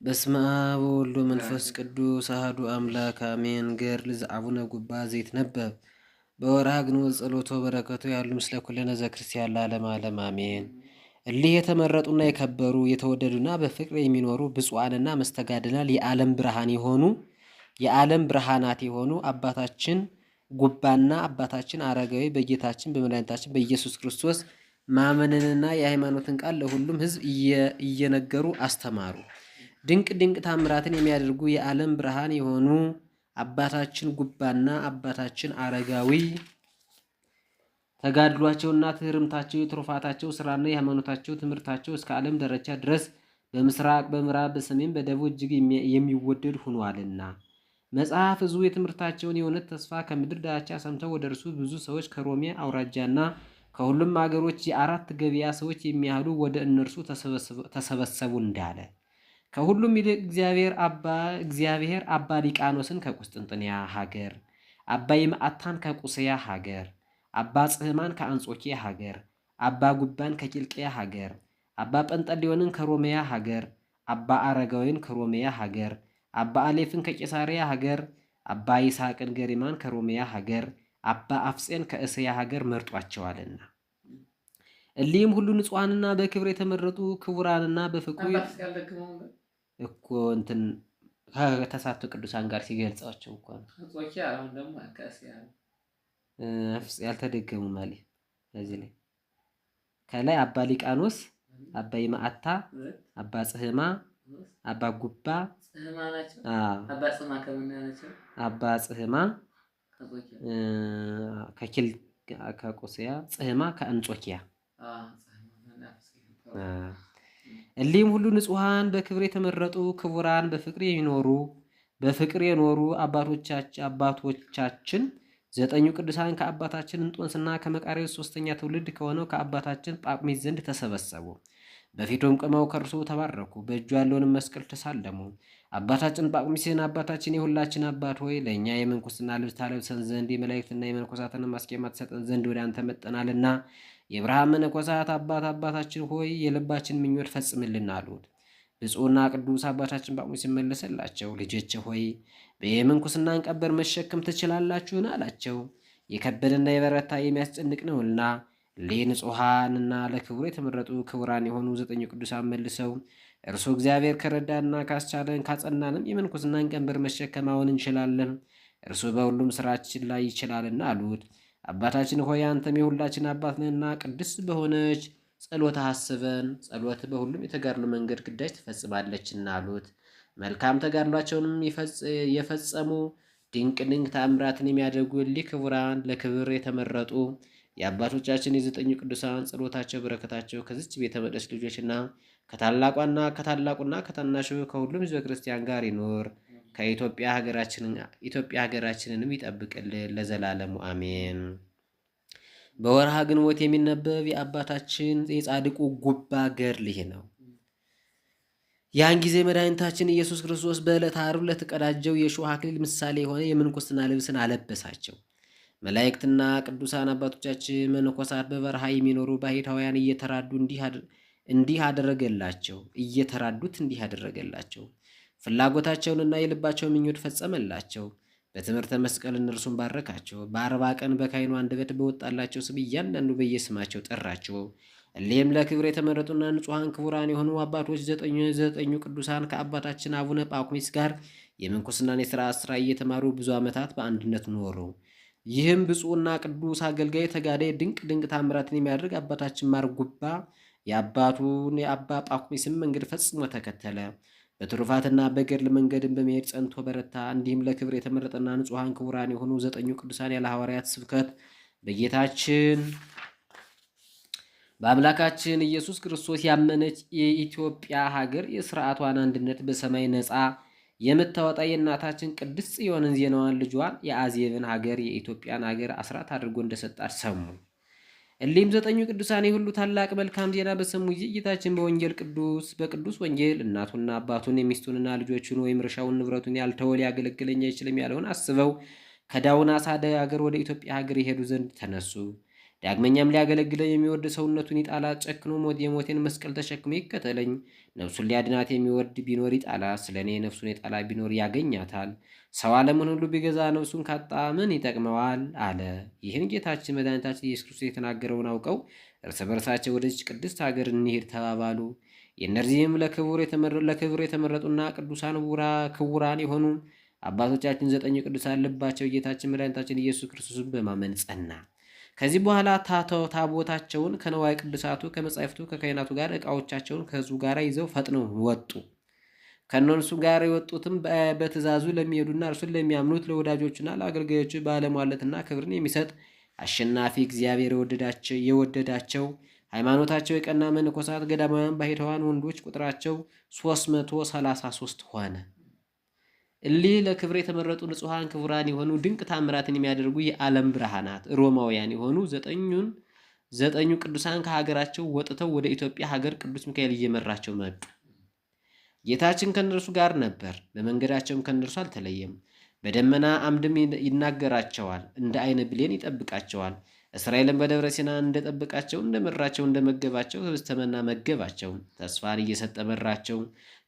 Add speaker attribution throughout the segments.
Speaker 1: በስመ አብ ወወልድ ወመንፈስ ቅዱስ አሐዱ አምላክ አሜን። ገድል ዘአቡነ ጉባ ዘይትነበብ በወርኃ ግንቦት ጸሎቶ በረከቱ ያሉ ምስለ ኩልነ ዘክርስቲያን ለዓለመ ዓለም አሜን። እሊህ የተመረጡና የከበሩ የተወደዱና በፍቅር የሚኖሩ ብፁዓንና መስተጋድላን የዓለም ብርሃናት የሆኑ አባታችን ጉባና አባታችን አረጋዊ በጌታችን በመድኃኒታችን በኢየሱስ ክርስቶስ ማመንንና የሃይማኖትን ቃል ለሁሉም ሕዝብ እየነገሩ አስተማሩ። ድንቅ ድንቅ ታምራትን የሚያደርጉ የዓለም ብርሃን የሆኑ አባታችን ጉባና አባታችን አረጋዊ ተጋድሏቸውና ትህርምታቸው የትሩፋታቸው ስራና የሃይማኖታቸው ትምህርታቸው እስከ ዓለም ዳርቻ ድረስ በምስራቅ በምዕራብ በሰሜን በደቡብ እጅግ የሚወደድ ሆኗልና መጽሐፍ ሕዝቡ የትምህርታቸውን የእውነት ተስፋ ከምድር ዳርቻ ሰምተው ወደ እርሱ ብዙ ሰዎች ከሮሜ አውራጃና ከሁሉም አገሮች የአራት ገበያ ሰዎች የሚያህሉ ወደ እነርሱ ተሰበሰቡ እንዳለ ከሁሉም ይልቅ እግዚአብሔር አባ ሊቃኖስን ከቁስጥንጥንያ ሀገር፣ አባ ይምዓታን ከቁስያ ሀገር፣ አባ ጽህማን ከአንጾኪያ ሀገር፣ አባ ጉባን ከኪልቅያ ሀገር፣ አባ ጰንጠሌዎንን ከሮሜያ ሀገር፣ አባ አረጋዊን ከሮሜያ ሀገር፣ አባ አሌፍን ከቄሳሪያ ሀገር፣ አባ ይስሐቅን ገሪማን ከሮሜያ ሀገር፣ አባ አፍጼን ከእስያ ሀገር መርጧቸዋልና እሊህም ሁሉ ንጹሐንና በክብር የተመረጡ ክቡራንና በፍቅሩ እኮ እንትን ከተሳቱ ቅዱሳን ጋር ሲገልጻቸው እኮ ነው። ያልተደገሙ ማለት እዚህ ላይ ከላይ አባ ሊቃኖስ፣ አባ ይምዓታ፣ አባ ጽህማ፣ አባ ጉባ፣ አባ ጽህማ ከቁስያ፣ ጽህማ ከአንጾኪያ እሊህም ሁሉ ንጹሐን በክብር የተመረጡ ክቡራን በፍቅር የኖሩ አባቶቻችን ዘጠኙ ቅዱሳን ከአባታችን እንጦንስና ከመቃርዮስ ሶስተኛ ትውልድ ከሆነው ከአባታችን ጳቁሚስ ዘንድ ተሰበሰቡ። በፊቱም ቆመው ከእርሱ ተባረኩ። በእጁ ያለውንም መስቀል ተሳለሙ። አባታችን ጳቁሚስን አባታችን የሁላችን አባት ሆይ ለእኛ የምንኩስና ልብስ ታለብሰን ዘንድ የመላእክትና የመነኮሳትን ማስኬማ ትሰጠን ዘንድ ወደ አንተ መጠናልና የአብርሃም መነኮሳት አባታችን ሆይ የልባችን ምኞት ፈጽምልን አሉት። ብፁዕና ቅዱስ አባታችን ጳቁሚስ መለሰላቸው፣ ልጆች ሆይ በየምንኩስናን ቀንበር መሸከም ትችላላችሁን? አላቸው። የከበደና የበረታ የሚያስጨንቅ ነውና። ለንጹሐንና ለክብሩ የተመረጡ ክቡራን የሆኑ ዘጠኙ ቅዱሳን መልሰው እርሱ እግዚአብሔር ከረዳና ካስቻለን ካጸናንም የምንኩስናን ቀንበር መሸከም አሁን እንችላለን፣ እርሱ በሁሉም ስራችን ላይ ይችላልና አሉት። አባታችን ሆይ አንተም የሁላችን አባት ነህና ቅድስት በሆነች ጸሎት አስበን። ጸሎት በሁሉም የተጋድሎ መንገድ ግዳጅ ትፈጽማለችና አሉት። መልካም ተጋድሏቸውንም የፈጸሙ ድንቅ ድንቅ ተአምራትን የሚያደርጉ እሊህ ክቡራን ለክብር የተመረጡ የአባቶቻችን የዘጠኙ ቅዱሳን ጸሎታቸው በረከታቸው ከዚች ቤተ መቅደስ ልጆችና ከታላቁና ከታናሹ ከሁሉም ሕዝበ ክርስቲያን ጋር ይኖር። ከኢትዮጵያ ሀገራችንንም ይጠብቅልን ለዘላለሙ አሜን። በወርሃ ግንቦት የሚነበብ የአባታችን የጻድቁ ጉባ ገድል ይህ ነው። ያን ጊዜ መድኃኒታችን ኢየሱስ ክርስቶስ በዕለተ ዓርብ ለተቀዳጀው የእሾህ አክሊል ምሳሌ የሆነ የምንኩስና ልብስን አለበሳቸው። መላእክትና ቅዱሳን አባቶቻችን መነኮሳት በበረሃ የሚኖሩ ባሕታውያን እንዲህ አደረገላቸው። ፍላጎታቸውንና የልባቸውን ምኞት ፈጸመላቸው። በትምህርተ መስቀል እነርሱን ባረካቸው። በ40 ቀን በካህኑ አንደበት በወጣላቸው ስም እያንዳንዱ በየስማቸው ጠራቸው። እሊህም ለክብር የተመረጡና ንጹሐን ክቡራን የሆኑ አባቶች ዘጠኙ ቅዱሳን ከአባታችን አቡነ ጳኩሚስ ጋር የምንኩስናን የሥርዓት ሥራ እየተማሩ ብዙ ዓመታት በአንድነት ኖሩ። ይህም ብፁዕና ቅዱስ አገልጋይ ተጋዳይ ድንቅ ድንቅ ታምራትን የሚያደርግ አባታችን ማር ጉባ የአባቱን የአባ ጳኩሚስን መንገድ ፈጽሞ ተከተለ። በትሩፋትና በገድል መንገድን በመሄድ ጸንቶ በረታ። እንዲህም ለክብር የተመረጠና ንጹሐን ክቡራን የሆኑ ዘጠኙ ቅዱሳን ያለ ሐዋርያት ስብከት በጌታችን በአምላካችን ኢየሱስ ክርስቶስ ያመነች የኢትዮጵያ ሀገር የሥርዓቷን አንድነት በሰማይ ነፃ የምታወጣ የእናታችን ቅድስት ጽዮንን ዜናዋን ልጇን የአዜብን ሀገር የኢትዮጵያን ሀገር አስራት አድርጎ እንደሰጣት ሰሙ። እሊህም ዘጠኙ ቅዱሳን ሁሉ ታላቅ መልካም ዜና በሰሙ ጊዜ ጌታችን በቅዱስ ወንጌል እናቱና አባቱን የሚስቱንና ልጆቹን ወይም እርሻውን ንብረቱን ያልተወ ሊያገለግለኝ አይችልም ያለውን አስበው ከዳውናስ ሀገር ወደ ኢትዮጵያ ሀገር የሄዱ ዘንድ ተነሱ። ዳግመኛም ሊያገለግለኝ የሚወድ ሰውነቱን ይጣላ፣ ጨክኖ የሞቴን መስቀል ተሸክሞ ይከተለኝ። ነፍሱን ሊያድናት የሚወድ ቢኖር ይጣላ፣ ስለ እኔ ነፍሱን የጣላ ቢኖር ያገኛታል። ሰው ዓለምን ሁሉ ቢገዛ ነፍሱን ካጣ ምን ይጠቅመዋል? አለ። ይህን ጌታችን መድኃኒታችን ኢየሱስ ክርስቶስ የተናገረውን አውቀው እርስ በርሳቸው ወደዚች ቅድስት ሀገር እንሂድ ተባባሉ። የእነዚህም ለክብር የተመረጡና ቅዱሳን ክቡራን የሆኑ አባቶቻችን ዘጠኙ ቅዱሳን ልባቸው ጌታችን መድኃኒታችን ኢየሱስ ክርስቶስን በማመን ጸና። ከዚህ በኋላ ታቦታቸውን ከነዋይ ቅዱሳቱ ከመጻሕፍቱ ከካህናቱ ጋር ዕቃዎቻቸውን ከሕዝቡ ጋር ይዘው ፈጥነው ወጡ። ከእነርሱ ጋር የወጡትም በትእዛዙ ለሚሄዱና እርሱን ለሚያምኑት ለወዳጆቹና ለአገልጋዮቹ ባለሟለትና ክብርን የሚሰጥ አሸናፊ እግዚአብሔር የወደዳቸው ሃይማኖታቸው የቀና መነኮሳት ገዳማውያን ባሕታውያን ወንዶች ቁጥራቸው 333 ሆነ። እሊህ ለክብር የተመረጡ ንጹሐን ክቡራን የሆኑ ድንቅ ታምራትን የሚያደርጉ የዓለም ብርሃናት ሮማውያን የሆኑ ዘጠኙ ቅዱሳን ከሀገራቸው ወጥተው ወደ ኢትዮጵያ ሀገር ቅዱስ ሚካኤል እየመራቸው መጡ። ጌታችን ከእነርሱ ጋር ነበር። በመንገዳቸውም ከእነርሱ አልተለየም። በደመና አምድም ይናገራቸዋል፣ እንደ ዓይነ ብሌን ይጠብቃቸዋል። እስራኤልን በደብረ ሲና እንደጠበቃቸው እንደመራቸው እንደመገባቸው ህብስተ መና መገባቸው። ተስፋን እየሰጠ መራቸው።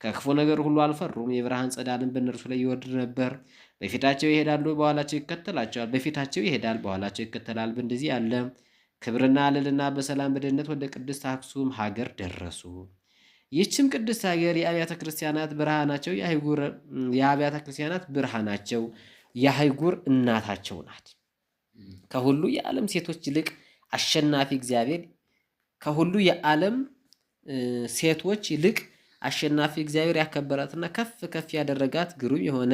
Speaker 1: ከክፉ ነገር ሁሉ አልፈሩም። የብርሃን ጸዳልን በእነርሱ ላይ ይወርድ ነበር። በፊታቸው ይሄዳሉ፣ በኋላቸው ይከተላቸዋል። በፊታቸው ይሄዳል፣ በኋላቸው ይከተላል። በእንደዚህ ያለ ክብርና ልልና በሰላም በደህንነት ወደ ቅድስት አክሱም ሀገር ደረሱ። ይህችም ቅድስት ሀገር የአብያተ ክርስቲያናት ብርሃናቸው የአብያተ ክርስቲያናት ብርሃናቸው የአህጉር እናታቸው ናት። ከሁሉ የዓለም ሴቶች ይልቅ አሸናፊ እግዚአብሔር ከሁሉ የዓለም ሴቶች ይልቅ አሸናፊ እግዚአብሔር ያከበራትና ከፍ ከፍ ያደረጋት ግሩም የሆነ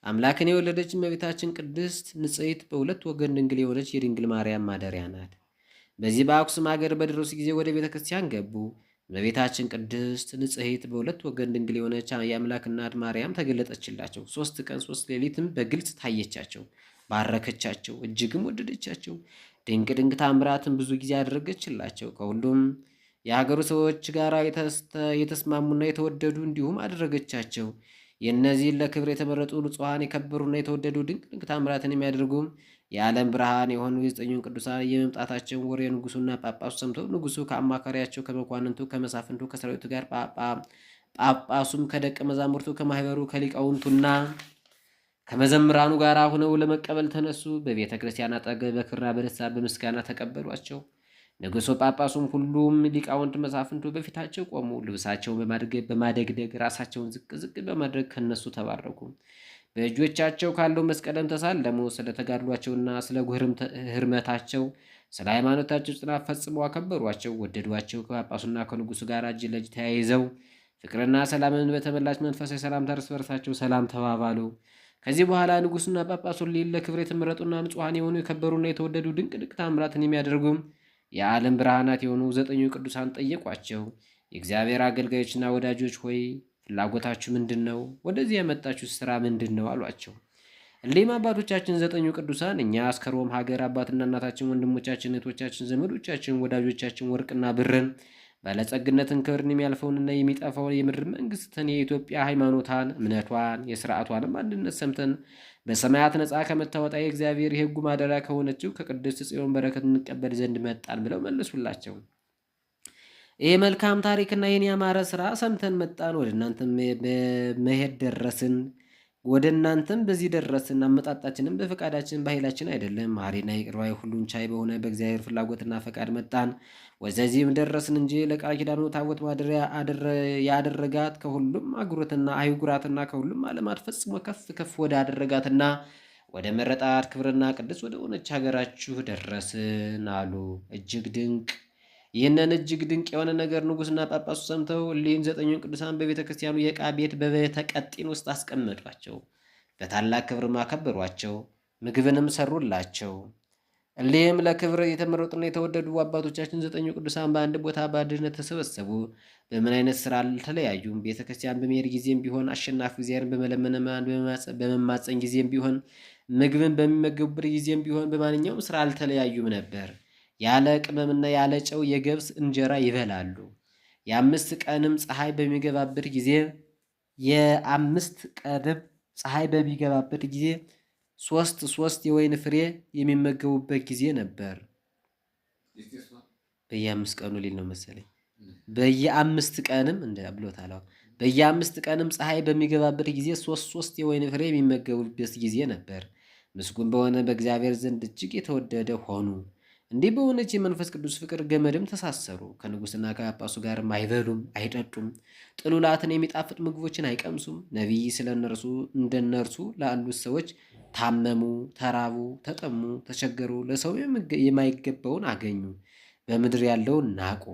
Speaker 1: አምላክን የወለደች እመቤታችን ቅድስት ንጽሕት በሁለት ወገን ድንግል የሆነች የድንግል ማርያም ማደሪያ ናት። በዚህ በአክሱም ሀገር በደረሱ ጊዜ ወደ ቤተ ክርስቲያን ገቡ። እመቤታችን ቅድስት ንጽሕት በሁለት ወገን ድንግል የሆነች የአምላክ እናት ማርያም ተገለጠችላቸው። 3 ቀን 3 ሌሊትም በግልጽ ታየቻቸው፣ ባረከቻቸው፣ እጅግም ወደደቻቸው። ድንቅ ድንቅ ታምራትን ብዙ ጊዜ አደረገችላቸው። ከሁሉም የሀገሩ ሰዎች ጋር የተስማሙና የተወደዱ እንዲሁም አደረገቻቸው። የእነዚህን ለክብር የተመረጡ ንጹሐን የከበሩና የተወደዱ ድንቅ ድንቅ ታምራትን የሚያደርጉም የዓለም ብርሃን የሆኑ የዘጠኙን ቅዱሳን የመምጣታቸውን ወሬ ንጉሱና ጳጳሱ ሰምተው ንጉሱ ከአማካሪያቸው ከመኳንንቱ ከመሳፍንቱ ከሰራዊቱ ጋር ጳጳሱም ከደቀ መዛሙርቱ ከማህበሩ ከሊቃውንቱና ከመዘምራኑ ጋር ሆነው ለመቀበል ተነሱ። በቤተ ክርስቲያን አጠገብ በክብርና በደስታ በምስጋና ተቀበሏቸው። ንጉሱ ጳጳሱም ሁሉም ሊቃውንት መሳፍንቱ በፊታቸው ቆሙ። ልብሳቸውን በማደግደግ ራሳቸውን ዝቅ ዝቅ በማድረግ ከነሱ ተባረኩ። በእጆቻቸው ካለው መስቀልም ተሳለሙ። ስለ ተጋድሏቸውና ስለ ህርመታቸው ስለ ሃይማኖታቸው ጽናት ፈጽመው አከበሯቸው፣ ወደዷቸው። ከጳጳሱና ከንጉሱ ጋር እጅ ለእጅ ተያይዘው ፍቅርና ሰላምን በተመላች መንፈሳዊ ሰላምታ እርስ በርሳቸው ሰላም ተባባሉ። ከዚህ በኋላ ንጉሱና ጳጳሱ ለክብር የተመረጡና ንጹሐን የሆኑ የከበሩና የተወደዱ ድንቅ ድንቅ ታምራትን የሚያደርጉም የዓለም ብርሃናት የሆኑ ዘጠኙ ቅዱሳን ጠየቋቸው። የእግዚአብሔር አገልጋዮችና ወዳጆች ሆይ ፍላጎታችሁ ምንድን ነው? ወደዚህ ያመጣችሁ ስራ ምንድን ነው? አሏቸው። እሊህም አባቶቻችን ዘጠኙ ቅዱሳን እኛ እስከ ሮም ሀገር አባትና እናታችን፣ ወንድሞቻችን፣ እህቶቻችን፣ ዘመዶቻችን፣ ወዳጆቻችን ወርቅና ብርን፣ ባለጸግነትን፣ ክብርን፣ የሚያልፈውንና የሚጠፋውን የምድር መንግስትን፣ የኢትዮጵያ ሃይማኖቷን፣ እምነቷን፣ የስርዓቷንም አንድነት ሰምተን በሰማያት ነፃ ከምታወጣ የእግዚአብሔር የሕጉ ማደሪያ ከሆነችው ከቅድስት ጽዮን በረከት እንቀበል ዘንድ መጣን ብለው መለሱላቸው። ይህ መልካም ታሪክና ይህን ያማረ ስራ ሰምተን መጣን። ወደ እናንተም በመሄድ ደረስን። ወደ እናንተም በዚህ ደረስን። አመጣጣችንም በፈቃዳችን በኃይላችን አይደለም፣ መሐሪና ይቅር ባይ ሁሉን ቻይ በሆነ በእግዚአብሔር ፍላጎትና ፈቃድ መጣን። ወደዚህም ደረስን እንጂ ለቃል ኪዳኑ ታቦት ማደሪያ ያደረጋት ከሁሉም አህጉራትና ከሁሉም ዓለማት ፈጽሞ ከፍ ከፍ ወደ አደረጋትና ወደ መረጣት ክብርና ቅድስ ወደ ሆነች ሀገራችሁ ደረስን አሉ። ይህንን እጅግ ድንቅ የሆነ ነገር ንጉሥና ጳጳሱ ሰምተው እሊህን ዘጠኙን ቅዱሳን በቤተ ክርስቲያኑ የዕቃ ቤት በቤተ ቀጢን ውስጥ አስቀመጧቸው። በታላቅ ክብርም አከበሯቸው፣ ምግብንም ሰሩላቸው። እሊህም ለክብር የተመረጡና የተወደዱ አባቶቻችን ዘጠኙ ቅዱሳን በአንድ ቦታ በአንድነት ተሰበሰቡ። በምን አይነት ስራ አልተለያዩም። ቤተ ክርስቲያን በመሄድ ጊዜም ቢሆን አሸናፊ እግዚአብሔርን በመማፀን ጊዜም ቢሆን ምግብን በሚመገቡበት ጊዜም ቢሆን በማንኛውም ስራ አልተለያዩም ነበር። ያለ ቅመምና ያለ ጨው የገብስ እንጀራ ይበላሉ። የአምስት ቀንም ፀሐይ በሚገባበት ጊዜ 3 የወይን ፍሬ የሚመገቡበት ጊዜ ነበር። በየ5 ቀኑ ሊል ነው መሰለኝ። በየ5 ቀንም እንደ ብሎታል። በየ5 ቀንም ፀሐይ በሚገባበት ጊዜ 3 የወይን ፍሬ የሚመገቡበት ጊዜ ነበር። ምስጉን በሆነ በእግዚአብሔር ዘንድ እጅግ የተወደደ ሆኑ። እንዲህ በሆነች የመንፈስ ቅዱስ ፍቅር ገመድም ተሳሰሩ። ከንጉሥና ከጳጳሱ ጋርም አይበሉም አይጠጡም። ጥሉላትን የሚጣፍጥ ምግቦችን አይቀምሱም። ነቢይ ስለ እነርሱ እንደነርሱ ላሉት ሰዎች ታመሙ፣ ተራቡ፣ ተጠሙ፣ ተቸገሩ፣ ለሰው የማይገባውን አገኙ፣ በምድር ያለውን ናቁ፣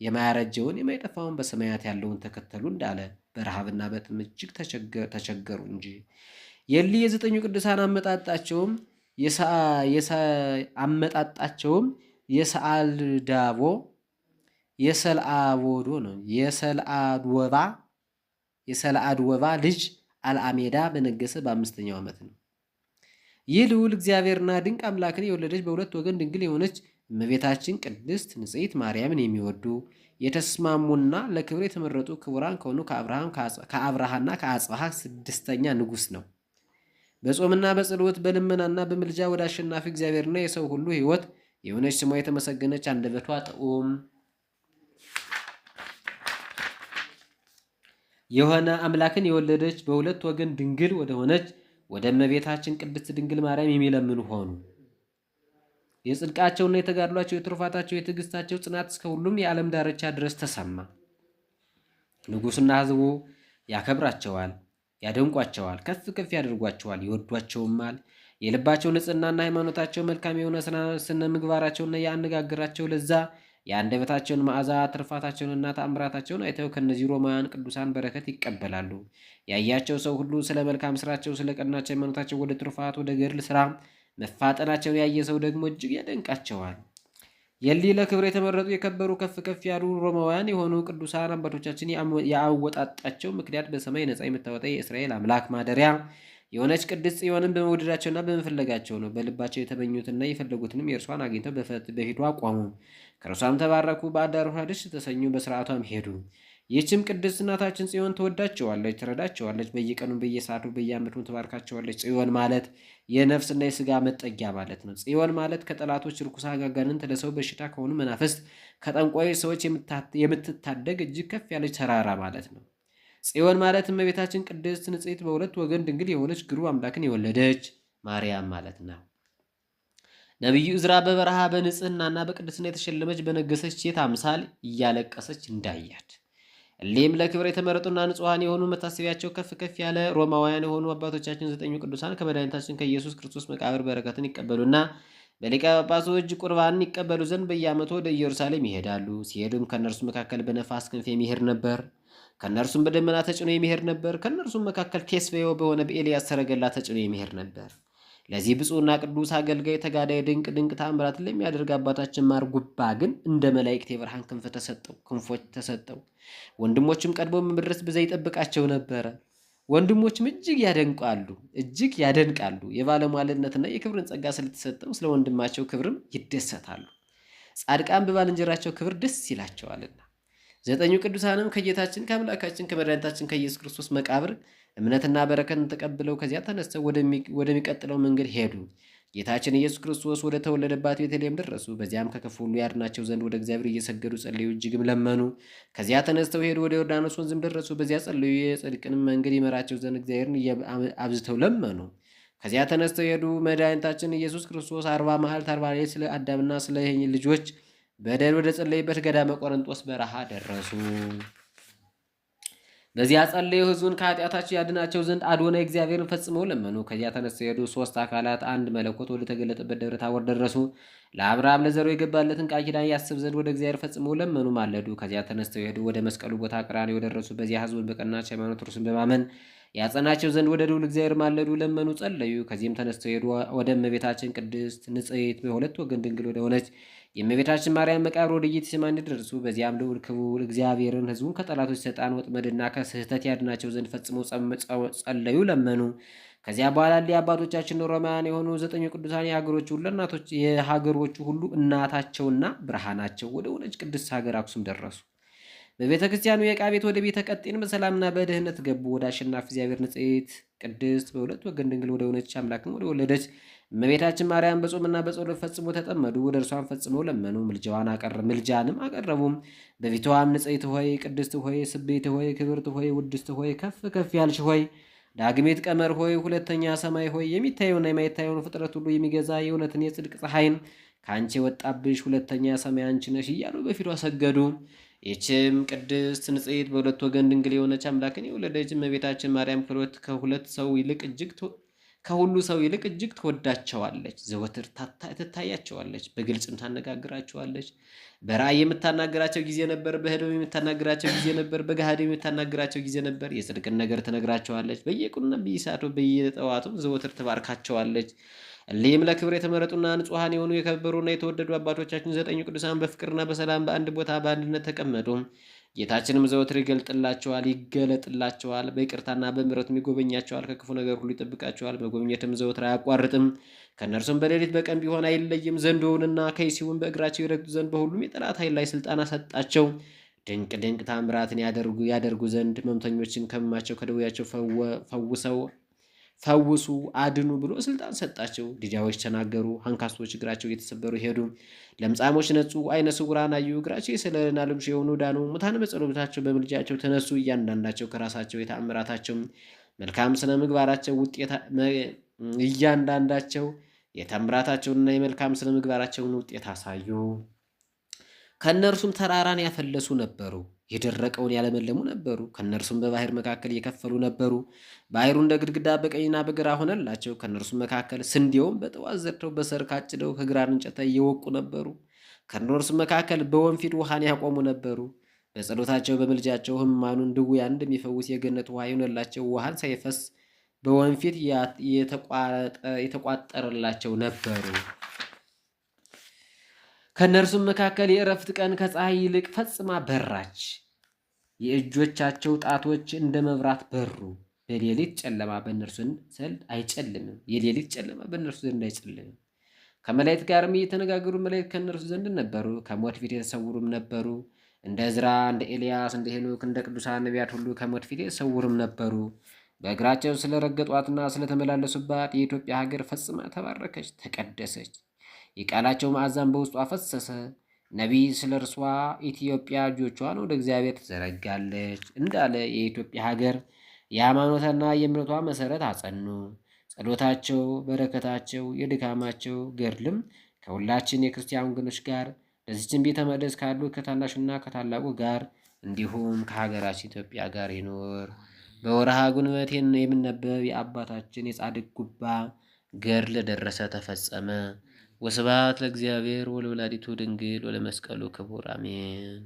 Speaker 1: የማያረጀውን የማይጠፋውን በሰማያት ያለውን ተከተሉ እንዳለ በረሃብና በጥም እጅግ ተቸገሩ እንጂ። የሊ የዘጠኙ ቅዱሳን አመጣጣቸውም የሰአልዳቦ የሰልአቦዶ ነው። የሰልአድወባ ልጅ አልአሜዳ በነገሰ በ5ኛው ዓመት ነው። ይህ ልዑል እግዚአብሔርና ድንቅ አምላክን የወለደች በሁለት ወገን ድንግል የሆነች እመቤታችን ቅድስት ንጽሕት ማርያምን የሚወዱ የተስማሙና ለክብር የተመረጡ ክቡራን ከሆኑ ከአብርሃና ከአጽብሃ 6ኛ ንጉሥ ነው። በጾምና በጸሎት በልመናና በምልጃ ወደ አሸናፊ እግዚአብሔርና የሰው ሁሉ ሕይወት የሆነች ስሟ የተመሰገነች አንደበቷ ጥዑም የሆነ አምላክን የወለደች በሁለት ወገን ድንግል ወደ ሆነች ወደ እመቤታችን ቅድስት ድንግል ማርያም የሚለምኑ ሆኑ። የጽድቃቸውና የተጋድሏቸው የትሩፋታቸው የትዕግስታቸው ጽናት እስከ ሁሉም የዓለም ዳርቻ ድረስ ተሰማ። ንጉሡና ሕዝቡ ያከብራቸዋል፣ ያደንቋቸዋል፣ ከፍ ከፍ ያደርጓቸዋል፣ ይወዷቸውማል። የልባቸው ንጽሕናና ሃይማኖታቸው መልካም የሆነ ስነ ምግባራቸውና የአነጋገራቸው ለዛ የአንደበታቸውን መዓዛ ትርፋታቸውንና ተአምራታቸውን አይተው ከእነዚህ ሮማውያን ቅዱሳን በረከት ይቀበላሉ። ያያቸው ሰው ሁሉ ስለ መልካም ስራቸው፣ ስለ ቀናቸው ሃይማኖታቸው፣ ወደ ትሩፋት ወደ ገድል ስራ መፋጠናቸውን ያየ ሰው ደግሞ እጅግ ያደንቃቸዋል። የሊ ለክብር የተመረጡ የከበሩ ከፍ ከፍ ያሉ ሮማውያን የሆኑ ቅዱሳን አባቶቻችን ያወጣጣቸው ምክንያት በሰማይ ነፃ የምታወጣ የእስራኤል አምላክ ማደሪያ የሆነች ቅድስት ጽዮንን በመውደዳቸውና በመፈለጋቸው ነው። በልባቸው የተመኙትና የፈለጉትንም የእርሷን አግኝተው በፊቷ ቆሙ። ከእርሷም ተባረኩ። በአዳራሿ ደስ ተሰኙ፣ በስርዓቷም ሄዱ። ይህችም ቅድስት እናታችን ጽዮን ትወዳቸዋለች፣ ትረዳቸዋለች። በየቀኑ በየሰዓቱ በየዓመቱም ትባርካቸዋለች። ጽዮን ማለት የነፍስና የሥጋ መጠጊያ ማለት ነው። ጽዮን ማለት ከጠላቶች ርኩሳ አጋንንት፣ ለሰው በሽታ ከሆኑ መናፍስት፣ ከጠንቋይ ሰዎች የምትታደግ እጅግ ከፍ ያለች ተራራ ማለት ነው። ጽዮን ማለት እመቤታችን ቅድስት ንጽሕት በሁለት ወገን ድንግል የሆነች ግሩም አምላክን የወለደች ማርያም ማለት ነው። ነቢዩ ዕዝራ በበረሃ በንጽህናና በቅድስና የተሸለመች በነገሰች ሴት አምሳል እያለቀሰች እንዳያት፣ እሊህም ለክብር የተመረጡና ንጹሐን የሆኑ መታሰቢያቸው ከፍ ከፍ ያለ ሮማውያን የሆኑ አባቶቻችን 9ኙ ቅዱሳን ከመድኃኒታችን ከኢየሱስ ክርስቶስ መቃብር በረከትን ይቀበሉና በሊቀ ጳጳሱ እጅ ቁርባንን ይቀበሉ ዘንድ በየዓመቱ ወደ ኢየሩሳሌም ይሄዳሉ። ሲሄዱም ከእነርሱ መካከል በነፋስ ክንፍ የሚሄድ ነበር። ከእነርሱም በደመና ተጭኖ የሚሄድ ነበር። ከእነርሱም መካከል ቴስፌዮ በሆነ በኤልያስ ሰረገላ ተጭኖ የሚሄድ ነበር። ለዚህ ብፁዕና ቅዱስ አገልጋይ ተጋዳይ ድንቅ ድንቅ ተአምራትን ለሚያደርግ አባታችን ማር ጉባ ግን እንደ መላእክት የብርሃን ክንፎች ተሰጠው። ወንድሞችም ቀድሞ መድረስ በዛ ይጠብቃቸው ነበረ። ወንድሞችም እጅግ ያደንቃሉ። የባለሟልነትና የክብርን ጸጋ ስለተሰጠው ስለ ወንድማቸው ክብርም ይደሰታሉ። ጻድቃን በባልንጀራቸው ክብር ደስ ይላቸዋልና። 9ኙ ቅዱሳንም ከጌታችን ከአምላካችን ከመድኃኒታችን ከኢየሱስ ክርስቶስ መቃብር እምነትና በረከትን ተቀብለው ከዚያ ተነስተው ወደሚቀጥለው መንገድ ሄዱ። ጌታችን ኢየሱስ ክርስቶስ ወደ ተወለደባት ቤተልሔም ደረሱ። በዚያም ከክፉ ሁሉ ያድናቸው ዘንድ ወደ እግዚአብሔር እየሰገዱ ጸለዩ፣ እጅግም ለመኑ። ከዚያ ተነስተው ሄዱ፣ ወደ ዮርዳኖስ ወንዝም ደረሱ። በዚያ ጸለዩ፣ የጽድቅንም መንገድ ይመራቸው ዘንድ እግዚአብሔርን አብዝተው ለመኑ። ከዚያ ተነስተው ሄዱ። መድኃኒታችን ኢየሱስ ክርስቶስ 40 መዓልት 40 ሌሊት ስለ አዳምና ስለ ልጆች በደል ወደ ጸለይበት ገዳመ ቆሮንጦስ በረሃ ደረሱ። በዚያ ጸለዩ፣ ሕዝቡን ከኃጢአታቸው ያድናቸው ዘንድ አዶናይ እግዚአብሔርን ፈጽመው ለመኑ። ከዚያ ተነስተው ሄዱ። 3 አካላት አንድ መለኮት ወደ ተገለጠበት ደብረ ታቦር ደረሱ። ለአብርሃም ለዘሩ የገባለትን ቃል ኪዳን ያስብ ዘንድ ወደ እግዚአብሔር ፈጽመው ለመኑ፣ ማለዱ። ከዚያ ተነስተው ሄዱ። ወደ መስቀሉ ቦታ ቀራንዮ ደረሱ። በዚያ ሕዝቡን በቀናች ሃይማኖት እርሱን በማመን ያጸናቸው ዘንድ ወደ ልዑል እግዚአብሔር ማለዱ፣ ለመኑ፣ ጸለዩ። ከዚህም ተነስተው ሄዱ። ወደ እመቤታችን ቅድስት ንጽሕት በሁለት ወገን ድንግል ወደ ሆነች የእመቤታችን ማርያም መቃብር ወደ ጌቴሴማኒ ደረሱ። በዚያም ልዑል ክቡር እግዚአብሔርን ሕዝቡን ከጠላቶች ሰይጣን ወጥመድና ከስህተት ያድናቸው ዘንድ ፈጽመው ጸለዩ፣ ለመኑ። ከዚያ በኋላ እንዲህ አባቶቻችን ሮማውያን የሆኑ 9ኙ ቅዱሳን የሀገሮቹ ሁሉ እናታቸውና ብርሃናቸው ወደ ሆነች ቅድስት ሀገር አክሱም ደረሱ። በቤተ ክርስቲያኑ የዕቃ ቤት ወደ ቤተ ቀጤን በሰላምና በድህነት ገቡ። ወደ አሸናፊ እግዚአብሔር ንጽሕት ቅድስት በሁለት ወገን ድንግል ወደ ሆነች አምላክን ወደ ወለደች እመቤታችን ማርያም በጾምና በጸሎት ፈጽሞ ተጠመዱ። ወደ እርሷን ፈጽመው ለመኑ። ምልጃንም አቀረቡም። በፊቷም ንጽሕት ሆይ፣ ቅድስት ሆይ፣ ስቤት ሆይ፣ ክብርት ሆይ፣ ውድስት ሆይ፣ ከፍ ከፍ ያልሽ ሆይ፣ ዳግሜት ቀመር ሆይ፣ ሁለተኛ ሰማይ ሆይ፣ የሚታየውና የማይታየውን ፍጥረት ሁሉ የሚገዛ የእውነትን የጽድቅ ፀሐይን ከአንቺ የወጣብሽ ሁለተኛ ሰማይ አንቺ ነሽ እያሉ በፊቷ ሰገዱ። ይህችም ቅድስት ንጽሕት በሁለት ወገን ድንግል የሆነች አምላክን የወለደች እመቤታችን ማርያም ከሁሉ ሰው ይልቅ እጅግ ትወዳቸዋለች። ዘወትር ትታያቸዋለች፣ በግልጽም ታነጋግራቸዋለች። በራእይ የምታናገራቸው ጊዜ ነበር፣ በህልም የምታናገራቸው ጊዜ ነበር፣ በገሃድ የምታናገራቸው ጊዜ ነበር። የጽድቅን ነገር ትነግራቸዋለች። በየቀኑና በየሰዓቱ በየጠዋቱም ዘወትር ትባርካቸዋለች። እሊህም ለክብር የተመረጡና ንጹሐን የሆኑ የከበሩና የተወደዱ አባቶቻችን 9 ቅዱሳን በፍቅርና በሰላም በአንድ ቦታ በአንድነት ተቀመጡ። ጌታችንም ዘወትር ይገለጥላቸዋል፣ በይቅርታና በምሕረቱም ይጎበኛቸዋል፣ ከክፉ ነገር ሁሉ ይጠብቃቸዋል። መጎብኘትም ዘወትር አያቋርጥም። ከእነርሱም በሌሊት በቀን ቢሆን አይለይም። ዘንዶውንና ከይሲውን በእግራቸው ይረግጡ ዘንድ በሁሉም የጠላት ኃይል ላይ ስልጣን አሰጣቸው። ድንቅ ድንቅ ታምራትን ያደርጉ ዘንድ ሕመምተኞችን ከሕመማቸው ከደዌያቸው ፈውሱ አድኑ ብሎ ስልጣን ሰጣቸው። ዲዳዎች ተናገሩ፣ አንካሶች እግራቸው እየተሰበሩ ሄዱ፣ ለምጻሞች ነጹ፣ አይነ ስውራን አዩ፣ እግራቸው የሰለለና ልምሽ የሆኑ ዳኑ፣ ሙታን በጸሎታቸው በምልጃቸው ተነሱ። እያንዳንዳቸው ከራሳቸው የተአምራታቸው መልካም ስነ ምግባራቸው እያንዳንዳቸው የተአምራታቸውንና የመልካም ስነ ምግባራቸውን ውጤት አሳዩ። ከእነርሱም ተራራን ያፈለሱ ነበሩ፣ የደረቀውን ያለመለሙ ነበሩ። ከእነርሱም በባህር መካከል የከፈሉ ነበሩ። ባህሩ እንደ ግድግዳ በቀኝና በግራ ሆነላቸው። ከእነርሱም መካከል ስንዴውን በጠዋት ዘርተው በሰርክ አጭደው ከግራር እንጨት እየወቁ ነበሩ። ከእነርሱም መካከል በወንፊት ውሃን ያቆሙ ነበሩ። በጸሎታቸው በምልጃቸው ሕሙማኑን ድውያን እንደሚፈውስ የገነት ውሃ ይሆነላቸው። ውሃን ሳይፈስ በወንፊት የተቋጠረላቸው ነበሩ። ከእነርሱም መካከል የእረፍት ቀን ከፀሐይ ይልቅ ፈጽማ በራች። የእጆቻቸው ጣቶች እንደ መብራት በሩ። በሌሊት ጨለማ በእነርሱ ዘንድ አይጨልምም። የሌሊት ጨለማ በእነርሱ ዘንድ አይጨልምም። ከመላእክት ጋርም እየተነጋገሩ መላእክት ከእነርሱ ዘንድ ነበሩ። ከሞት ፊት የተሰውሩም ነበሩ። እንደ ዕዝራ፣ እንደ ኤልያስ፣ እንደ ሄኖክ፣ እንደ ቅዱሳን ነቢያት ሁሉ ከሞት ፊት የተሰውሩም ነበሩ። በእግራቸው ስለረገጧትና ስለተመላለሱባት የኢትዮጵያ ሀገር ፈጽማ ተባረከች፣ ተቀደሰች። የቃላቸው ማዕዛን በውስጧ ፈሰሰ። ነቢይ ስለ እርሷ ኢትዮጵያ እጆቿን ወደ እግዚአብሔር ትዘረጋለች እንዳለ የኢትዮጵያ ሀገር የሃይማኖትና የእምነቷ መሰረት አጸኑ። ጸሎታቸው፣ በረከታቸው፣ የድካማቸው ገድልም ከሁላችን የክርስቲያን ወገኖች ጋር ለዚችን ቤተ መቅደስ ካሉ ከታናሹና ከታላቁ ጋር እንዲሁም ከሀገራችን ኢትዮጵያ ጋር ይኖር። በወርሃ ግንቦት የሚነበብ የአባታችን የጻድቅ ጉባ ገድል ደረሰ፣ ተፈጸመ። ወስብሐት ለእግዚአብሔር ወለወላዲቱ ድንግል ወለመስቀሉ ክቡር አሜን።